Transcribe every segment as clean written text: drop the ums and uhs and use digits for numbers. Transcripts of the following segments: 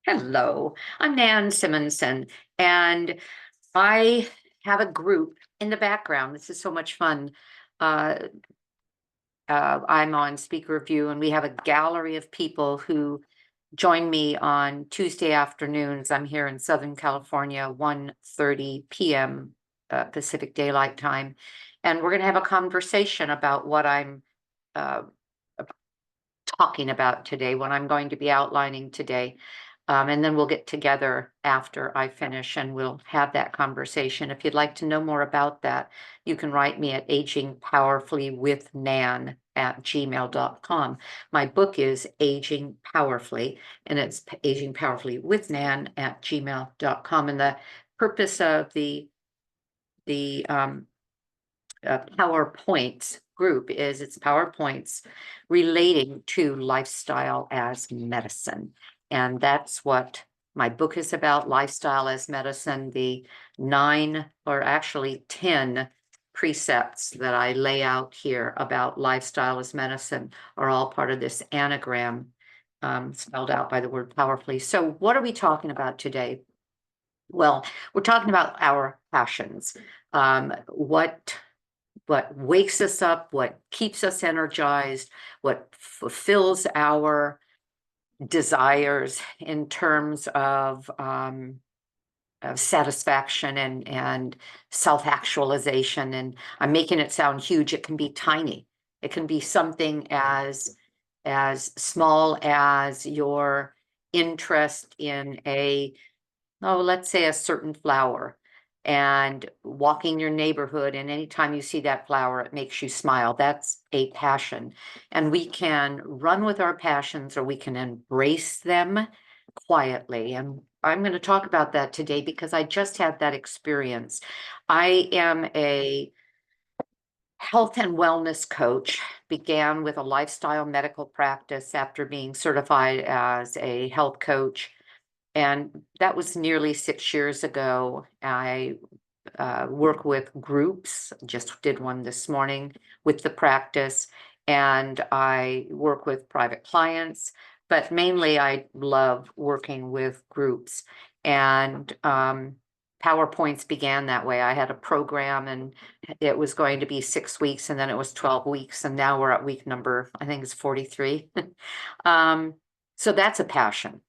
Hello, I'm Nan Simonson, and I have a group in the background. This is so much fun. Uh, I'm on speaker review, and we have a gallery of people who join me on Tuesday afternoons. I'm here in Southern California, 1:30 p.m. Pacific Daylight Time, and we're going to have a conversation about what I'm uh, talking about today, what I'm going to be outlining today. And then we'll get together after I finish and we'll have that conversation. If you'd like to know more about that, you can write me at agingpowerfully@gmail.com. My book is Aging Powerfully, and it's Aging Powerfully with Nan@gmail.com. And the purpose of the PowerPoints group is it's PowerPoints relating to lifestyle as medicine. And that's what my book is about, Lifestyle as Medicine. The 9 or actually 10 precepts that I lay out here about lifestyle as medicine are all part of this anagram spelled out by the word powerfully. So what are we talking about today? Well, we're talking about our passions. What wakes us up, what keeps us energized, what fulfills our desires in terms of satisfaction and self-actualization. And I'm making it sound huge. It can be tiny. It can be something as small as your interest in let's say a certain flower, and walking your neighborhood, and anytime you see that flower, it makes you smile. That's a passion. And we can run with our passions or we can embrace them quietly. And I'm going to talk about that today because I just had that experience. I am a health and wellness coach, began with a lifestyle medical practice after being certified as a health coach. And that was nearly 6 years ago. I work with groups, just did one this morning with the practice, and I work with private clients, but mainly I love working with groups. And PowerPoints began that way. I had a program and it was going to be 6 weeks, and then it was 12 weeks, and now we're at week number, I think it's 43. So that's a passion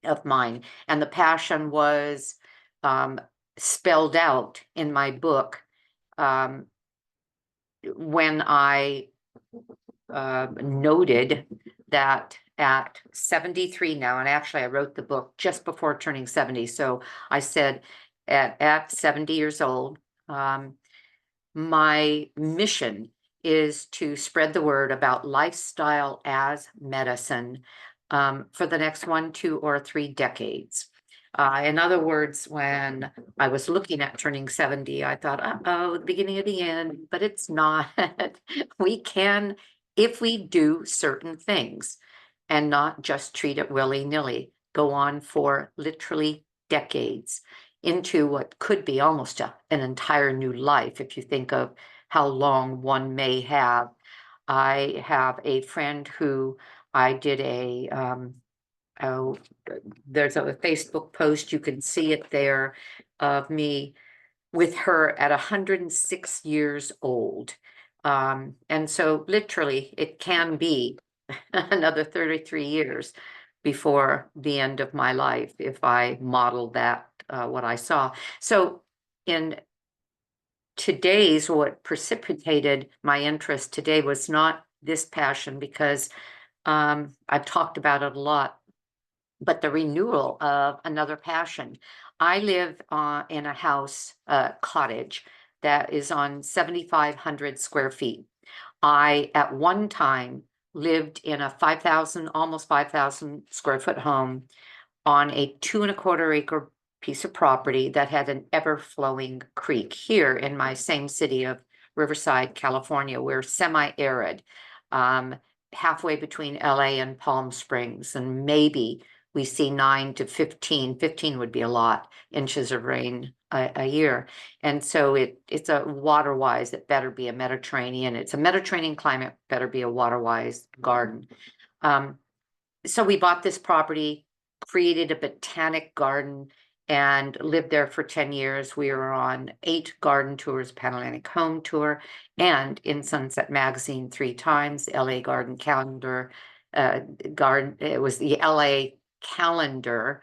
of mine. And the passion was spelled out in my book when I noted that at 73 now, and actually I wrote the book just before turning 70. So I said at 70 years old, my mission is to spread the word about lifestyle as medicine for the next 1, 2, or 3 decades. In other words, when I was looking at turning 70, I thought, uh-oh, the beginning of the end, but it's not. We can, if we do certain things and not just treat it willy-nilly, go on for literally decades into what could be almost an entire new life if you think of how long one may have. I have a friend who I did there's a Facebook post, you can see it there, of me with her at 106 years old. And so literally it can be another 33 years before the end of my life if I model that, what I saw. So in today's, what precipitated my interest today was not this passion, because I've talked about it a lot, but the renewal of another passion. I live in a house, cottage that is on 7,500 square feet. I, at one time, lived in a 5,000, almost 5,000 square foot home on a 2¼ acre piece of property that had an ever-flowing creek here in my same city of Riverside, California. We're semi-arid, halfway between LA and Palm Springs, and maybe we see 9 to 15, 15 would be a lot, inches of rain a year. And so it's a water-wise, it better be a Mediterranean. It's a Mediterranean climate, better be a water-wise garden. So we bought this property created a botanic garden and lived there for 10 years. We were on 8 garden tours, Panhellenic Home Tour, and in Sunset Magazine 3 times, LA Garden Calendar, it was the LA Calendar,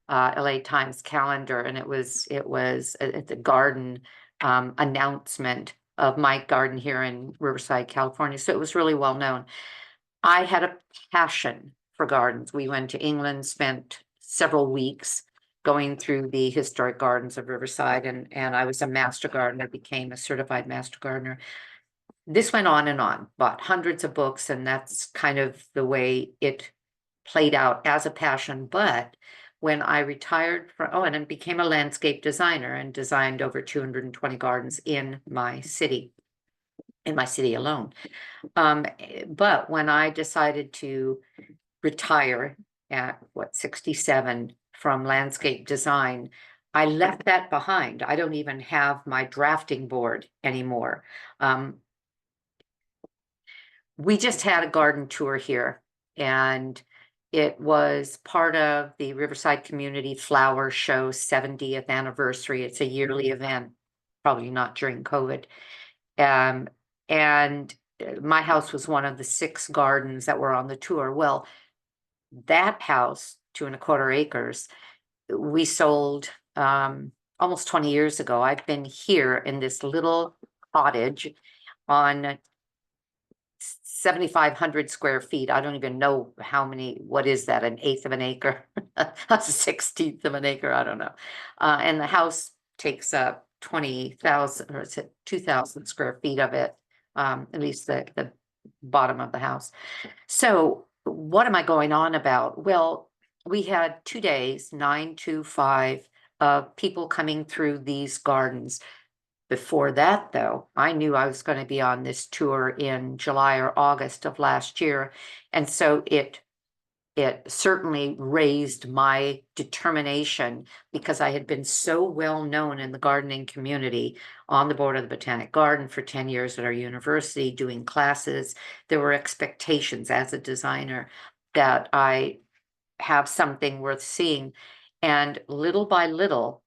LA Times Calendar, and it was the garden announcement of my garden here in Riverside, California. So it was really well known. I had a passion for gardens. We went to England, spent several weeks going through the historic gardens of Riverside, and I was a master gardener, became a certified master gardener. This went on, bought hundreds of books, and that's kind of the way it played out as a passion. But when I retired from, and then became a landscape designer and designed over 220 gardens in my city alone. But when I decided to retire at 67 from landscape design, I left that behind. I don't even have my drafting board anymore. We just had a garden tour here, and it was part of the Riverside Community Flower Show 70th anniversary. It's a yearly event, probably not during COVID. And my house was one of the 6 gardens that were on the tour. Well, that house, 2¼ acres, we sold almost 20 years ago. I've been here in this little cottage on 7,500 square feet. I don't even know how many, what is that, an eighth of an acre? That's a 16th of an acre, I don't know. And the house takes up 20,000, or is it 2,000 square feet of it, at least the bottom of the house. So what am I going on about? Well, we had 2 days, 9 to 5, of people coming through these gardens. Before that, though, I knew I was going to be on this tour in July or August of last year. And so it certainly raised my determination, because I had been so well known in the gardening community, on the board of the Botanic Garden for 10 years at our university, doing classes. There were expectations as a designer that I have something worth seeing. And little by little,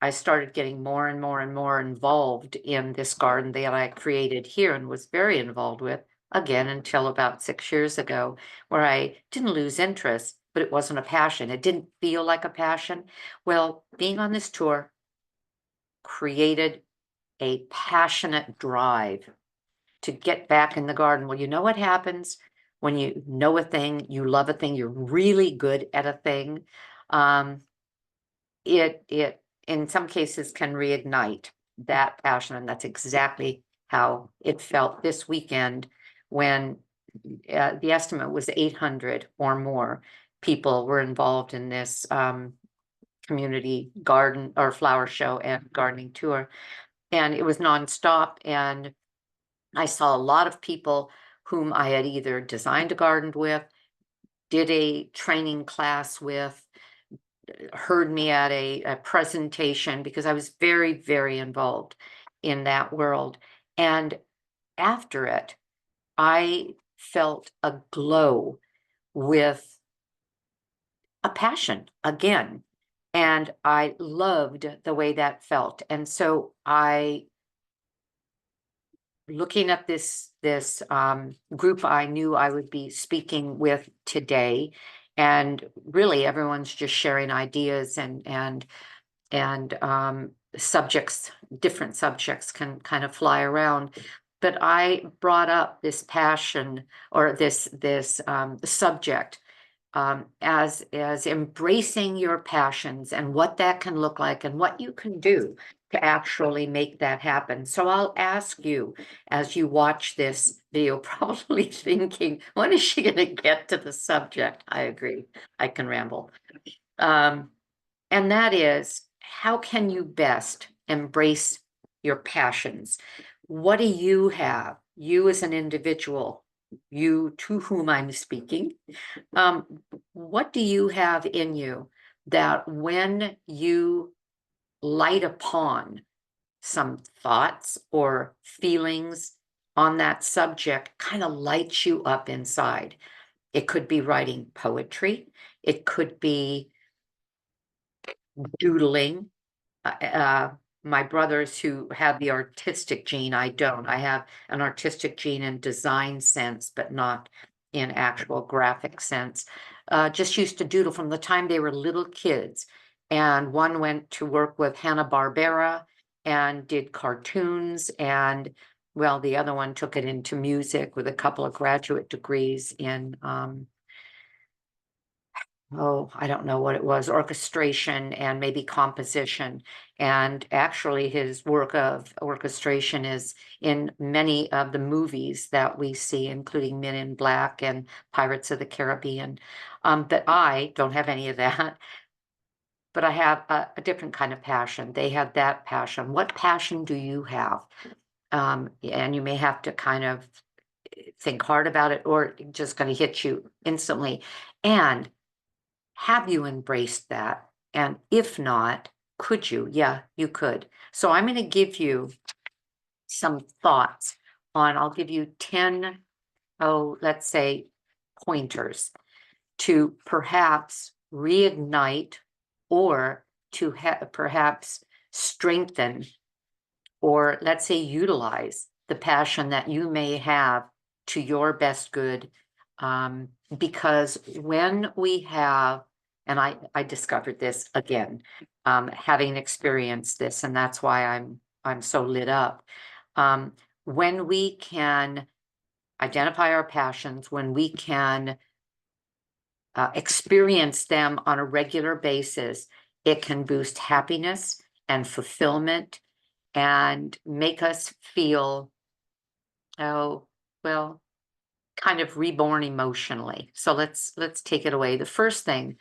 I started getting more and more and more involved in this garden that I created here and was very involved with, again, until about 6 years ago, where I didn't lose interest, but it wasn't a passion. It didn't feel like a passion. Well, being on this tour created a passionate drive to get back in the garden. Well, you know what happens when you know a thing, you love a thing, you're really good at a thing. It in some cases can reignite that passion, and that's exactly how it felt this weekend when the estimate was 800 or more people were involved in this community garden or flower show and gardening tour. And it was nonstop, and I saw a lot of people whom I had either designed a garden with, did a training class with, heard me at a presentation, because I was very, very involved in that world. And after it, I felt a glow with a passion again. And I loved the way that felt. And so looking at this group I knew I would be speaking with today, and really everyone's just sharing ideas and subjects, different subjects can kind of fly around. But I brought up this passion, or this subject, as embracing your passions and what that can look like and what you can do to actually make that happen. So I'll ask you, as you watch this video, probably thinking, when is she going to get to the subject? I agree, I can ramble. And that is, how can you best embrace your passions? What do you have, you as an individual, you to whom I'm speaking? What do you have in you that when you light upon some thoughts or feelings on that subject, kind of lights you up inside? It could be writing poetry. It could be doodling. My brothers who have the artistic gene, I don't. I have an artistic gene in design sense, but not in actual graphic sense. Just used to doodle from the time they were little kids. And one went to work with Hanna-Barbera and did cartoons. And well, the other one took it into music with a couple of graduate degrees in oh, I don't know what it was, orchestration and maybe composition. And actually his work of orchestration is in many of the movies that we see, including Men in Black and Pirates of the Caribbean. But I don't have any of that, but I have a different kind of passion. They have that passion. What passion do you have? And you may have to kind of think hard about it, or just going to hit you instantly. And have you embraced that? And if not, could you? Yeah, you could. So I'm going to give you some thoughts on, I'll give you 10, let's say pointers to perhaps reignite or to perhaps strengthen, or let's say utilize the passion that you may have to your best good. Because when we have, and I discovered this again, having experienced this, and that's why I'm so lit up. When we can identify our passions, when we can experience them on a regular basis, it can boost happiness and fulfillment and make us feel, oh, well, kind of reborn emotionally. So let's take it away. The first thing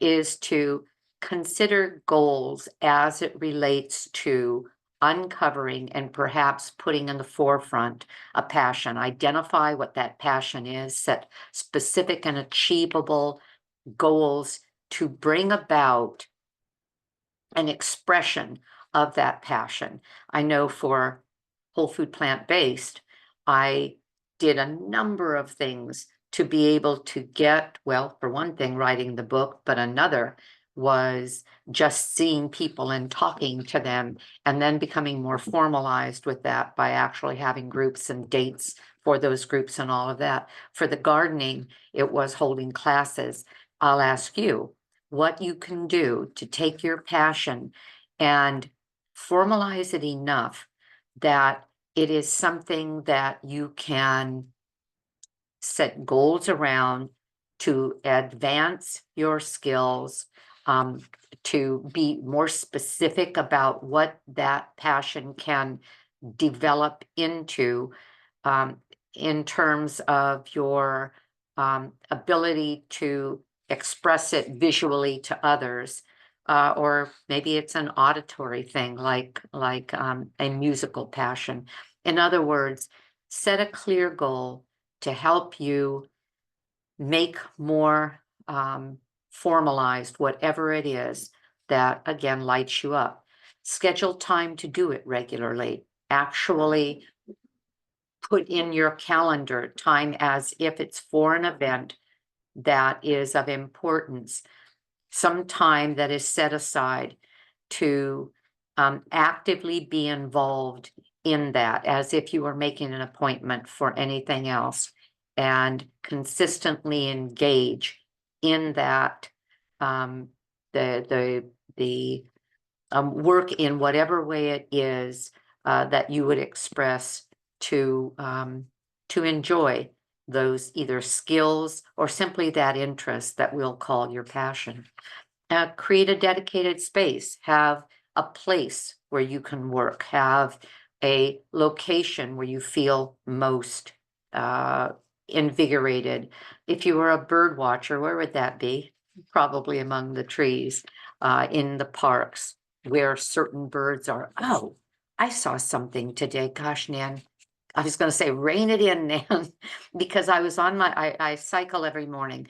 is to consider goals as it relates to uncovering and perhaps putting in the forefront a passion. Identify what that passion is, set specific and achievable goals to bring about an expression of that passion. I know for whole food plant-based, I did a number of things to be able to get, well, for one thing, writing the book, but another was just seeing people and talking to them, and then becoming more formalized with that by actually having groups and dates for those groups and all of that. For the gardening, it was holding classes. I'll ask you what you can do to take your passion and formalize it enough that it is something that you can set goals around to advance your skills, to be more specific about what that passion can develop into, in terms of your ability to express it visually to others. Or maybe it's an auditory thing, like a musical passion. In other words, set a clear goal to help you make more formalized whatever it is that, again, lights you up. Schedule time to do it regularly. Actually put in your calendar time as if it's for an event that is of importance, some time that is set aside to actively be involved in that, as if you were making an appointment for anything else, and consistently engage in that, the work in whatever way it is that you would express to enjoy those either skills or simply that interest that we'll call your passion. Create a dedicated space, have a place where you can work, have a location where you feel most invigorated. If you were a bird watcher, where would that be? Probably among the trees, in the parks where certain birds are. Oh, I saw something today. Gosh, Nan, I was going to say, rein it in, Nan, because I was on I cycle every morning,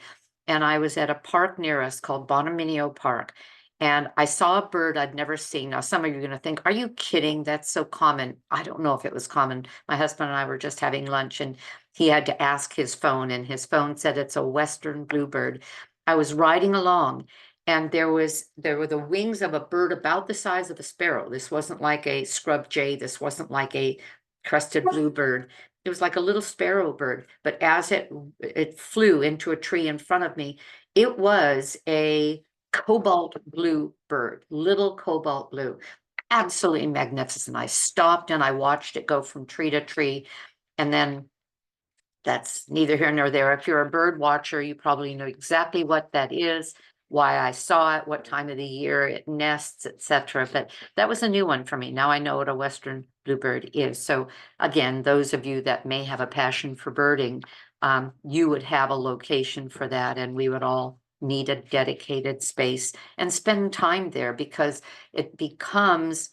and I was at a park near us called Bonominio Park, and I saw a bird I'd never seen. Now, some of you are going to think, are you kidding? That's so common. I don't know if it was common. My husband and I were just having lunch, and he had to ask his phone, and his phone said it's a Western bluebird. I was riding along, And there were the wings of a bird about the size of a sparrow. This wasn't like a scrub jay. This wasn't like a crested bluebird. It was like a little sparrow bird. But as it flew into a tree in front of me, it was a cobalt blue bird, little cobalt blue, absolutely magnificent. I stopped and I watched it go from tree to tree, and then that's neither here nor there. If you're a bird watcher, you probably know exactly what that is, why I saw it, what time of the year it nests, etc. But that was a new one for me. Now I know what a Western bluebird is. So again, those of you that may have a passion for birding, you would have a location for that, and we would all need a dedicated space and spend time there, because it becomes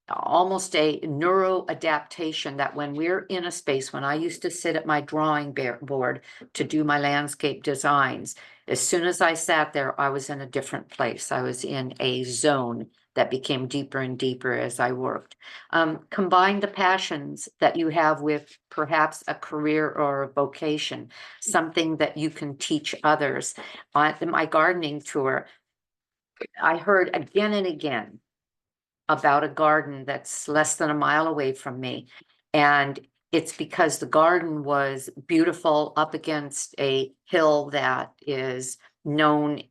almost a neuro adaptation, that when we're in a space, when I used to sit at my drawing board to do my landscape designs, as soon as I sat there, I was in a different place. I was in a zone that became deeper and deeper as I worked. Combine the passions that you have with perhaps a career or a vocation, something that you can teach others. On my gardening tour, I heard again and again about a garden that's less than a mile away from me. And it's because the garden was beautiful up against a hill that is known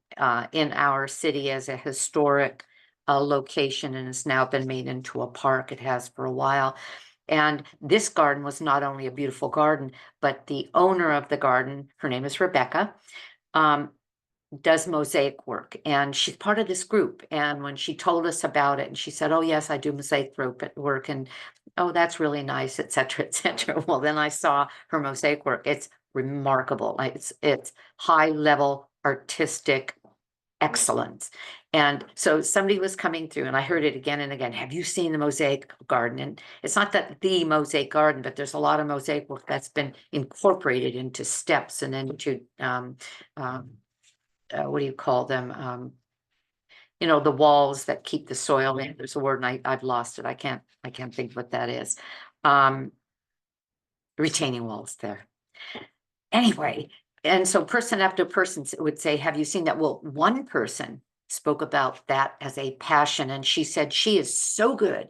in our city as a historic location, and has now been made into a park. It has for a while. And this garden was not only a beautiful garden, but the owner of the garden, her name is Rebecca, does mosaic work, and she's part of this group. And when she told us about it, and she said, oh yes, I do mosaic work, and oh, that's really nice, etc., etc. Well, then I saw her mosaic work. It's remarkable. It's high level artistic excellence. And so somebody was coming through, and I heard it again and again, have you seen the mosaic garden? And it's not that the mosaic garden, but there's a lot of mosaic work that's been incorporated into steps and into what do you call them? The walls that keep the soil in. There's a word, and I've lost it. I can't think what that is. Retaining walls there. Anyway, and so person after person would say, have you seen that? Well, one person spoke about that as a passion, and she said she is so good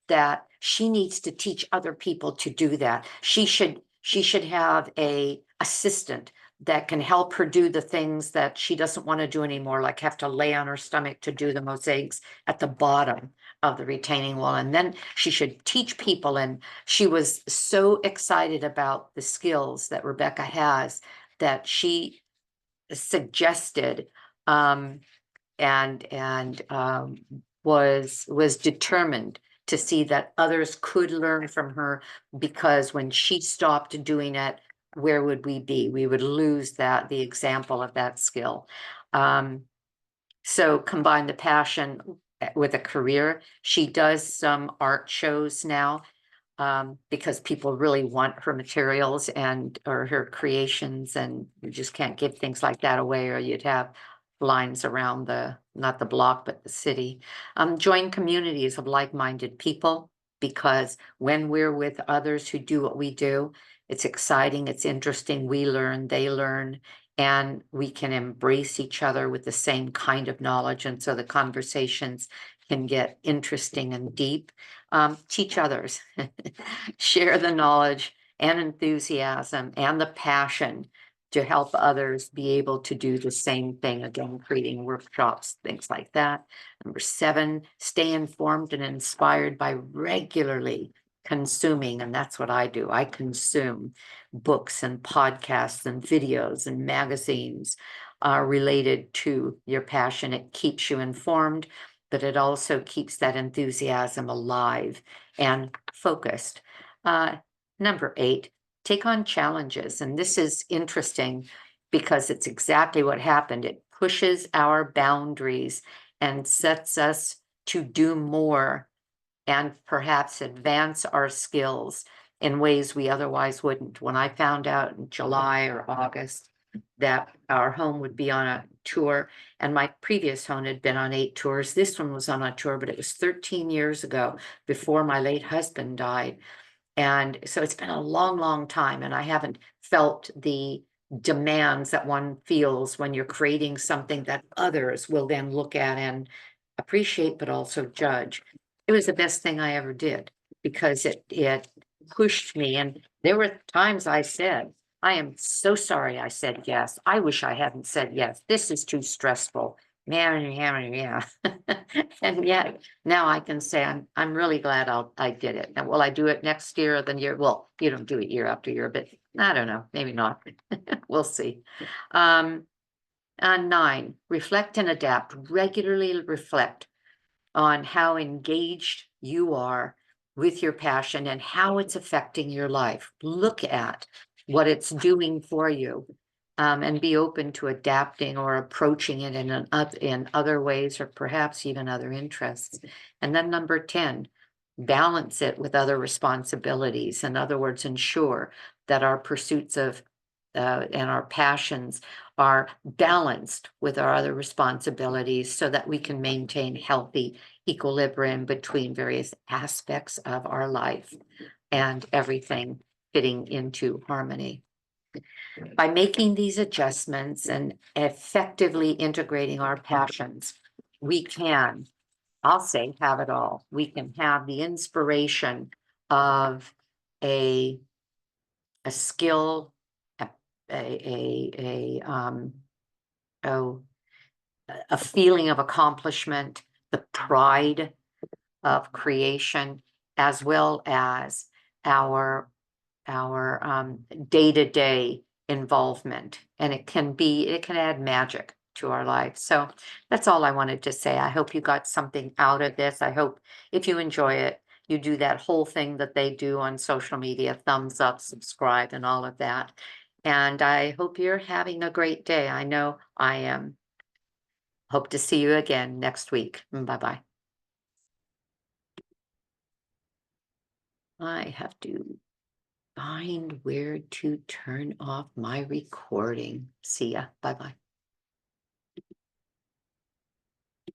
that she needs to teach other people to do that. She should have a assistant that can help her do the things that she doesn't want to do anymore, like have to lay on her stomach to do the mosaics at the bottom of the retaining wall. And then she should teach people. And she was so excited about the skills that Rebecca has that she suggested was determined to see that others could learn from her, because when she stopped doing it, where would we be? We would lose the example of that skill. So combine the passion with a career. She does some art shows now, because people really want her materials or her creations, and you just can't give things like that away, or you'd have lines around not the block, but the city. Join communities of like-minded people, because when we're with others who do what we do, it's exciting, it's interesting, we learn, they learn, and we can embrace each other with the same kind of knowledge. And so the conversations can get interesting and deep. Teach others, share the knowledge and enthusiasm and the passion to help others be able to do the same thing. Again, creating workshops, things like that. Number 7, stay informed and inspired by regularly consuming, and that's what I do. I consume books and podcasts and videos and magazines related to your passion. It keeps you informed, but it also keeps that enthusiasm alive and focused. Number 8, take on challenges. And this is interesting because it's exactly what happened. It pushes our boundaries and sets us to do more and perhaps advance our skills in ways we otherwise wouldn't. When I found out in July or August that our home would be on a tour, and my previous home had been on 8 tours, this one was on a tour, but it was 13 years ago, before my late husband died. And so it's been a long, long time, and I haven't felt the demands that one feels when you're creating something that others will then look at and appreciate, but also judge. It was the best thing I ever did because it pushed me. And there were times I said, I am so sorry I said yes. I wish I hadn't said yes. This is too stressful. Yeah. And yet now I can say I'm really glad I did it. And will I do it next year or the year? Well, you don't do it year after year, but I don't know, maybe not. We'll see. And 9, reflect and adapt. Regularly reflect on how engaged you are with your passion and how it's affecting your life. Look at what it's doing for you, and be open to adapting or approaching it in other ways or perhaps even other interests. And then number 10, balance it with other responsibilities. In other words, ensure that our pursuits of and our passions are balanced with our other responsibilities so that we can maintain healthy equilibrium between various aspects of our life and everything fitting into harmony. By making these adjustments and effectively integrating our passions, we can, I'll say, have it all. We can have the inspiration of a skill, a oh, a feeling of accomplishment, the pride of creation, as well as our day-to-day involvement. And it can add magic to our lives. So that's all I wanted to say. I hope you got something out of this. I hope if you enjoy it, you do that whole thing that they do on social media, thumbs up, subscribe, and all of that. And I hope you're having a great day. I know I am. Hope to see you again next week. Bye-bye. I have to find where to turn off my recording. See ya. Bye-bye.